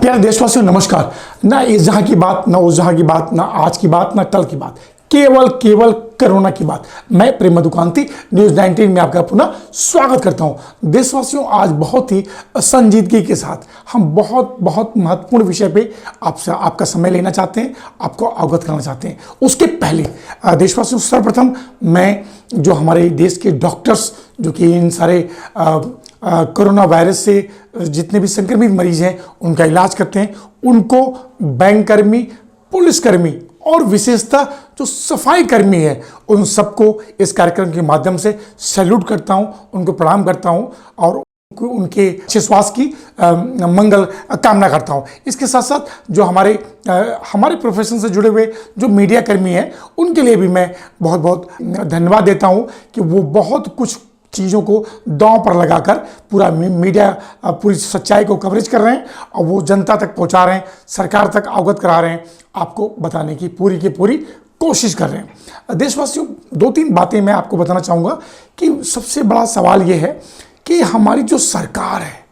प्यारे देशवासियों नमस्कार। ना इस जहां की बात, ना उस जहां की बात, ना आज की बात, ना कल की बात, केवल कोरोना की बात। मैं प्रेम मधुकांति न्यूज़ 19 में आपका पुनः स्वागत करता हूं। देशवासियों, आज बहुत ही संजीदगी के साथ हम बहुत महत्वपूर्ण विषय पे आपसे आपका समय लेना चाहते हैं, आपको अवगत करना चाहते हैं। उसके पहले देशवासियों, सर्वप्रथम मैं जो हमारे देश के डॉक्टर्स जो कि इन सारे कोरोना वायरस से जितने भी संक्रमित मरीज हैं उनका इलाज करते हैं, उनको बैंककर्मी, पुलिसकर्मी और विशेषतः जो सफाई कर्मी है उन सबको इस कार्यक्रम के माध्यम से सैल्यूट करता हूं, उनको प्रणाम करता हूं और उनके अच्छे स्वास्थ्य की मंगल कामना करता हूं। इसके साथ साथ जो हमारे प्रोफेशन से जुड़े हुए जो मीडिया कर्मी हैं उनके लिए भी मैं बहुत बहुत धन्यवाद देता हूं कि वो बहुत कुछ चीज़ों को दांव पर लगाकर पूरा मीडिया पूरी सच्चाई को कवरेज कर रहे हैं और वो जनता तक पहुंचा रहे हैं, सरकार तक अवगत करा रहे हैं, आपको बताने की पूरी कोशिश कर रहे हैं। देशवासियों, 2-3 बातें मैं आपको बताना चाहूँगा कि सबसे बड़ा सवाल ये है कि हमारी जो सरकार है,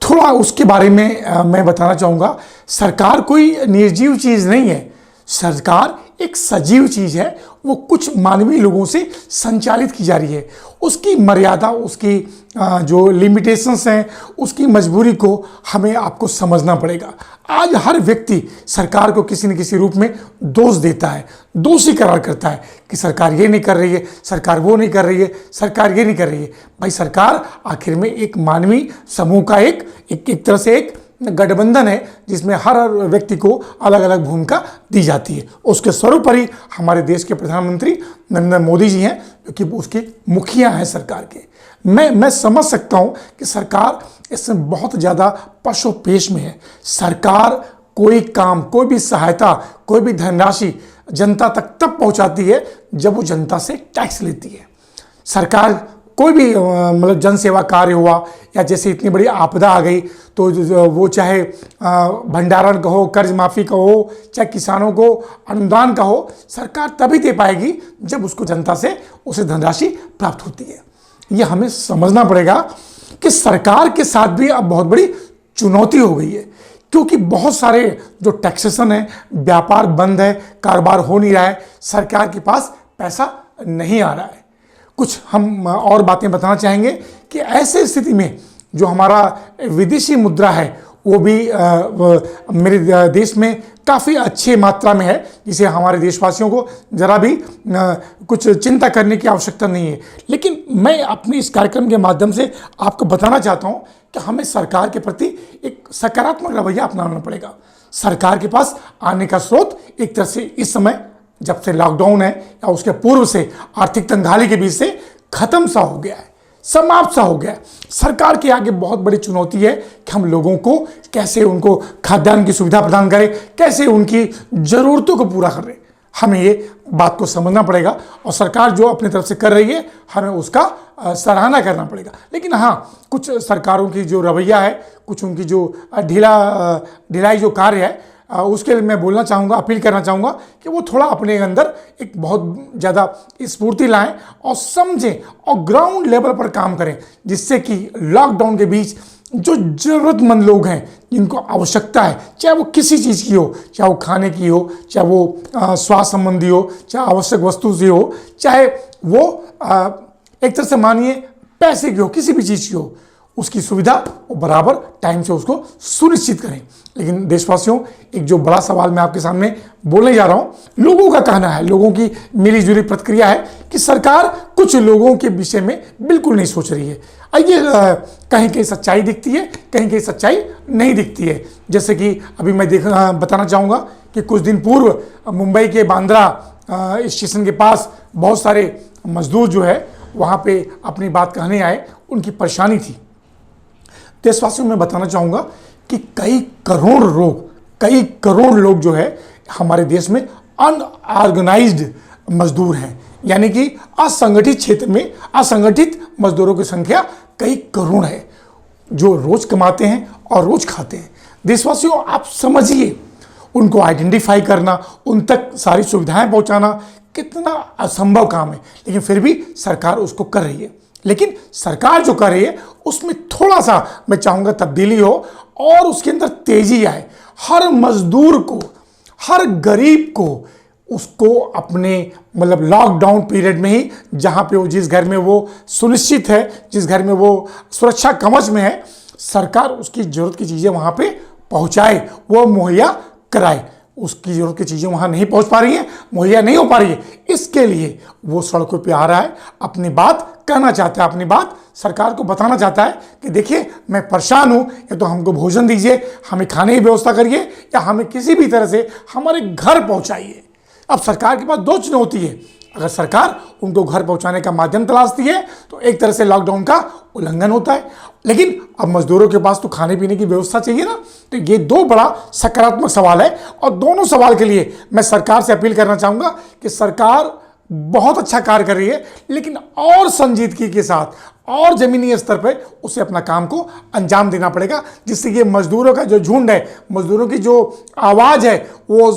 थोड़ा उसके बारे में मैं बताना चाहूँगा। सरकार कोई निर्जीव चीज़ नहीं है, सरकार एक सजीव चीज़ है। वो कुछ मानवीय लोगों से संचालित की जा रही है। उसकी मर्यादा, उसकी जो लिमिटेशंस हैं, उसकी मजबूरी को हमें आपको समझना पड़ेगा। आज हर व्यक्ति सरकार को किसी न किसी रूप में दोष देता है, दोषी करार करता है कि सरकार ये नहीं कर रही है, सरकार वो नहीं कर रही है, सरकार ये नहीं कर रही है। भाई, सरकार आखिर में एक मानवीय समूह का एक तरह से एक गठबंधन है जिसमें हर व्यक्ति को अलग अलग भूमिका दी जाती है। उसके सर्वोपरि हमारे देश के प्रधानमंत्री नरेंद्र मोदी जी हैं जो कि उसके मुखिया हैं सरकार के। मैं समझ सकता हूं कि सरकार इसमें बहुत ज़्यादा पशुपेश में है। सरकार कोई काम, कोई भी सहायता, कोई भी धनराशि जनता तक तब पहुंचाती है जब वो जनता से टैक्स लेती है। सरकार कोई भी मतलब जन सेवा कार्य हुआ या जैसे इतनी बड़ी आपदा आ गई तो वो चाहे भंडारण का हो, कर्ज माफ़ी का हो, चाहे किसानों को अनुदान का हो, सरकार तभी दे पाएगी जब उसको जनता से उसे धनराशि प्राप्त होती है। ये हमें समझना पड़ेगा कि सरकार के साथ भी अब बहुत बड़ी चुनौती हो गई है, क्योंकि बहुत सारे जो टैक्सेशन है, व्यापार बंद है, कारोबार हो नहीं रहा है, सरकार के पास पैसा नहीं आ रहा है। कुछ हम और बातें बताना चाहेंगे कि ऐसे स्थिति में जो हमारा विदेशी मुद्रा है वो भी मेरे देश में काफ़ी अच्छी मात्रा में है, जिसे हमारे देशवासियों को ज़रा भी कुछ चिंता करने की आवश्यकता नहीं है। लेकिन मैं अपने इस कार्यक्रम के माध्यम से आपको बताना चाहता हूँ कि हमें सरकार के प्रति एक सकारात्मक रवैया अपनाना पड़ेगा। सरकार के पास आने का स्रोत एक तरह से इस समय, जब से लॉकडाउन है या उसके पूर्व से आर्थिक तंगहाली के बीच से खत्म सा हो गया है, समाप्त सा हो गया है। सरकार के आगे बहुत बड़ी चुनौती है कि हम लोगों को कैसे, उनको खाद्यान्न की सुविधा प्रदान करें, कैसे उनकी ज़रूरतों को पूरा करें। हमें ये बात को समझना पड़ेगा और सरकार जो अपनी तरफ से कर रही है हमें उसका सराहना करना पड़ेगा। लेकिन हाँ, कुछ सरकारों की जो रवैया है, कुछ उनकी जो ढिलाई जो कार्य है, उसके लिए मैं बोलना चाहूँगा, अपील करना चाहूँगा कि वो थोड़ा अपने अंदर एक बहुत ज़्यादा स्फूर्ति लाएं और समझें और ग्राउंड लेवल पर काम करें, जिससे कि लॉकडाउन के बीच जो ज़रूरतमंद लोग हैं, जिनको आवश्यकता है, चाहे वो किसी चीज़ की हो, चाहे वो खाने की हो, चाहे वो स्वास्थ्य संबंधी हो, चाहे आवश्यक वस्तु से हो, चाहे वो एक तरह से मानिए पैसे की हो, किसी भी चीज़ की हो, उसकी सुविधा वो बराबर टाइम से उसको सुनिश्चित करें। लेकिन देशवासियों, एक जो बड़ा सवाल मैं आपके सामने बोलने जा रहा हूँ, लोगों का कहना है, लोगों की मिलीजुली प्रतिक्रिया है कि सरकार कुछ लोगों के विषय में बिल्कुल नहीं सोच रही है। आइए, कहीं कहीं सच्चाई दिखती है, कहीं कहीं सच्चाई नहीं दिखती है। जैसे कि अभी मैं बताना चाहूँगा कि कुछ दिन पूर्व मुंबई के बांद्रा स्टेशन के पास बहुत सारे मजदूर जो है वहाँ पे अपनी बात कहने आए, उनकी परेशानी थी। देशवासियों, मैं बताना चाहूँगा कि कई करोड़ लोग जो है हमारे देश में अनऑर्गेनाइज्ड मजदूर हैं, यानी कि असंगठित क्षेत्र में असंगठित मजदूरों की संख्या कई करोड़ है, जो रोज कमाते हैं और रोज खाते हैं। देशवासियों, आप समझिए, उनको आइडेंटिफाई करना, उन तक सारी सुविधाएं पहुंचाना कितना असंभव काम है, लेकिन फिर भी सरकार उसको कर रही है। लेकिन सरकार जो कर रही है उसमें थोड़ा सा मैं चाहूँगा तब्दीली हो और उसके अंदर तेजी आए, हर मजदूर को, हर गरीब को, उसको अपने मतलब लॉकडाउन पीरियड में ही, जहाँ पे वो जिस घर में वो सुनिश्चित है, जिस घर में वो सुरक्षा कवच में है, सरकार उसकी ज़रूरत की चीज़ें वहाँ पे पहुँचाए, वो मुहैया कराए। उसकी ज़रूरत की चीज़ें वहाँ नहीं पहुँच पा रही हैं, मुहैया नहीं हो पा रही है, इसके लिए वो सड़कों पे आ रहा है, अपनी बात कहना चाहता है, अपनी बात सरकार को बताना चाहता है कि देखिए मैं परेशान हूँ, या तो हमको भोजन दीजिए, हमें खाने की व्यवस्था करिए, या हमें किसी भी तरह से हमारे घर पहुँचाइए। अब सरकार के पास दो चुनौती है। अगर सरकार उनको घर पहुंचाने का माध्यम तलाशती है तो एक तरह से लॉकडाउन का उल्लंघन होता है, लेकिन अब मजदूरों के पास तो खाने पीने की व्यवस्था चाहिए ना। तो ये दो बड़ा सकारात्मक सवाल है, और दोनों सवाल के लिए मैं सरकार से अपील करना चाहूँगा कि सरकार बहुत अच्छा कार्य कर रही है, लेकिन और संजीदगी के साथ और जमीनी स्तर पर उसे अपना काम को अंजाम देना पड़ेगा, जिससे ये मजदूरों का जो झुंड है, मजदूरों की जो आवाज़ है, वो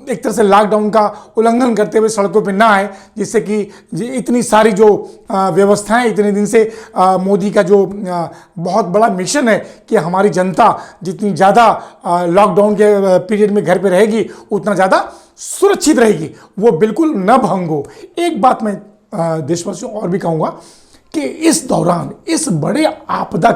एक तरह से लॉकडाउन का उल्लंघन करते हुए सड़कों पे ना आए, जिससे कि इतनी सारी जो व्यवस्थाएं इतने दिन से मोदी का जो बहुत बड़ा मिशन है कि हमारी जनता जितनी ज़्यादा लॉकडाउन के पीरियड में घर पे रहेगी उतना ज़्यादा सुरक्षित रहेगी, वो बिल्कुल न भंग हो। एक बात मैं देशवासियों और भी कहूँगा कि इस दौरान, इस बड़े आपदा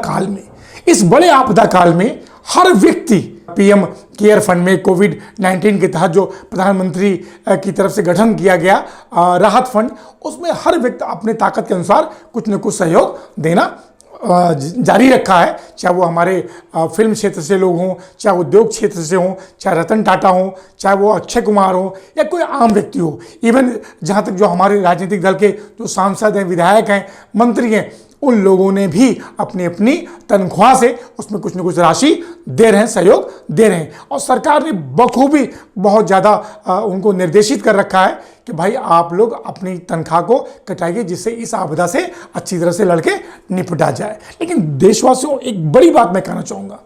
काल में हर व्यक्ति पीएम केयर फंड में कोविड-19 के तहत जो प्रधानमंत्री की तरफ से गठन किया गया राहत फंड, उसमें हर व्यक्ति अपने ताकत के अनुसार कुछ न कुछ सहयोग देना जारी रखा है। चाहे वो हमारे फिल्म क्षेत्र से लोग हों, चाहे उद्योग क्षेत्र से हों, चाहे रतन टाटा हों, चाहे वो अक्षय कुमार हों, या कोई आम व्यक्ति हो, इवन जहाँ तक जो हमारे राजनीतिक दल के जो सांसद हैं, विधायक हैं, मंत्री हैं, उन लोगों ने भी अपनी अपनी तनख्वाह से उसमें कुछ न कुछ राशि दे रहे हैं, सहयोग दे रहे हैं। और सरकार ने बखूबी बहुत ज़्यादा उनको निर्देशित कर रखा है कि भाई आप लोग अपनी तनख्वाह को कटाइए, जिससे इस आपदा से अच्छी तरह से लड़के निपटा जाए। लेकिन देशवासियों, एक बड़ी बात मैं कहना चाहूँगा,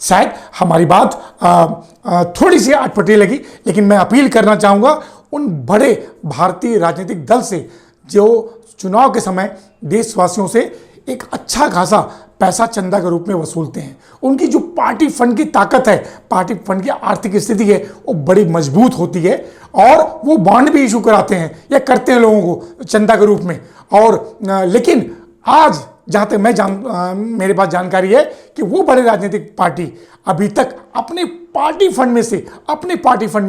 शायद हमारी बात थोड़ी सी अटपटी लगी, लेकिन मैं अपील करना चाहूँगा उन बड़े भारतीय राजनीतिक दल से जो चुनाव के समय देशवासियों से एक अच्छा खासा पैसा चंदा के रूप में वसूलते हैं। उनकी जो पार्टी फंड की ताकत है, पार्टी फंड की आर्थिक स्थिति है, वो बड़ी मजबूत होती है, और वो बॉन्ड भी इशू कराते हैं या करते हैं लोगों को चंदा के रूप में। और लेकिन आज जहाँ तक मेरे पास जानकारी है कि वो बड़े राजनीतिक पार्टी अभी तक अपने पार्टी फंड में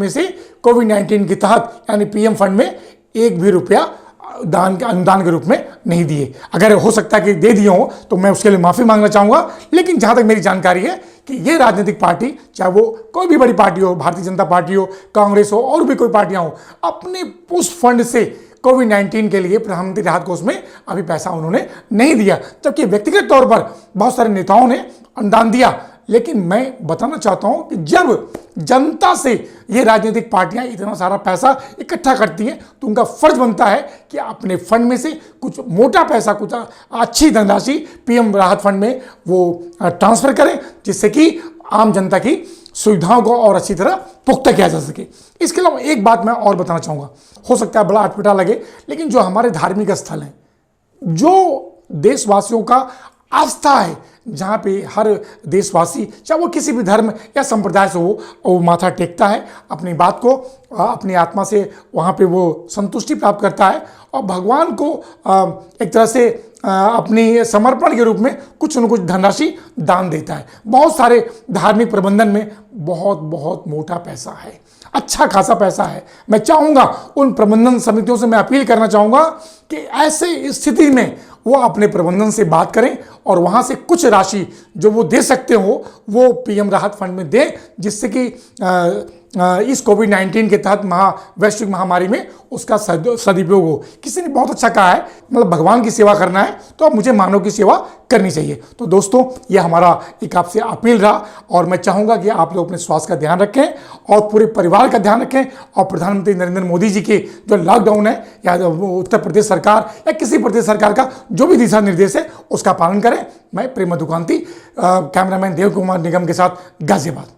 से कोविड-19 के तहत यानी पीएम फंड में एक भी रुपया अनुदान के रूप में नहीं दिए। अगर हो सकता है कि दे दिए हो तो मैं उसके लिए माफ़ी मांगना चाहूँगा, लेकिन जहाँ तक मेरी जानकारी है कि ये राजनीतिक पार्टी, चाहे वो कोई भी बड़ी पार्टी हो, भारतीय जनता पार्टी हो, कांग्रेस हो, और भी कोई पार्टियाँ हो, अपने उस फंड से कोविड-19 के लिए प्रधानमंत्री राहत कोष में अभी पैसा उन्होंने नहीं दिया, जबकि व्यक्तिगत तौर पर बहुत सारे नेताओं ने अनुदान दिया। लेकिन मैं बताना चाहता हूं कि जब जनता से ये राजनीतिक पार्टियां इतना सारा पैसा इकट्ठा करती हैं तो उनका फर्ज बनता है कि अपने फंड में से कुछ मोटा पैसा, कुछ अच्छी धनराशि पीएम राहत फंड में वो ट्रांसफर करें, जिससे कि आम जनता की सुविधाओं को और अच्छी तरह पुख्ता किया जा सके। इसके अलावा एक बात मैं और बताना चाहूँगा, हो सकता है बड़ा अटपटा लगे, लेकिन जो हमारे धार्मिक स्थल हैं, जो देशवासियों का आस्था है, जहाँ पे हर देशवासी, चाहे वो किसी भी धर्म या संप्रदाय से हो, वो माथा टेकता है, अपनी बात को अपनी आत्मा से वहाँ पे वो संतुष्टि प्राप्त करता है, और भगवान को एक तरह से अपनी समर्पण के रूप में कुछ न कुछ धनराशि दान देता है। बहुत सारे धार्मिक प्रबंधन में बहुत बहुत मोटा पैसा है, अच्छा खासा पैसा है। मैं चाहूँगा उन प्रबंधन समितियों से मैं अपील करना चाहूँगा कि ऐसे स्थिति में वो अपने प्रबंधन से बात करें और वहाँ से कुछ राशि जो वो दे सकते हो वो पीएम राहत फंड में दें, जिससे कि इस कोविड-19 के तहत वैश्विक महामारी में उसका सदुपयोग हो। किसी ने बहुत अच्छा कहा है, मतलब भगवान की सेवा करना है तो अब मुझे मानव की सेवा करनी चाहिए। तो दोस्तों, ये हमारा एक आपसे अपील रहा, और मैं चाहूँगा कि आप लोग अपने स्वास्थ्य का ध्यान रखें और पूरे परिवार का ध्यान रखें, और प्रधानमंत्री नरेंद्र मोदी जी के जो लॉकडाउन है या उत्तर प्रदेश सरकार या किसी प्रदेश सरकार का जो भी दिशा निर्देश है उसका पालन करें। मैं प्रेम मधुकांति, कैमरामैन देव कुमार निगम के साथ, गाजियाबाद।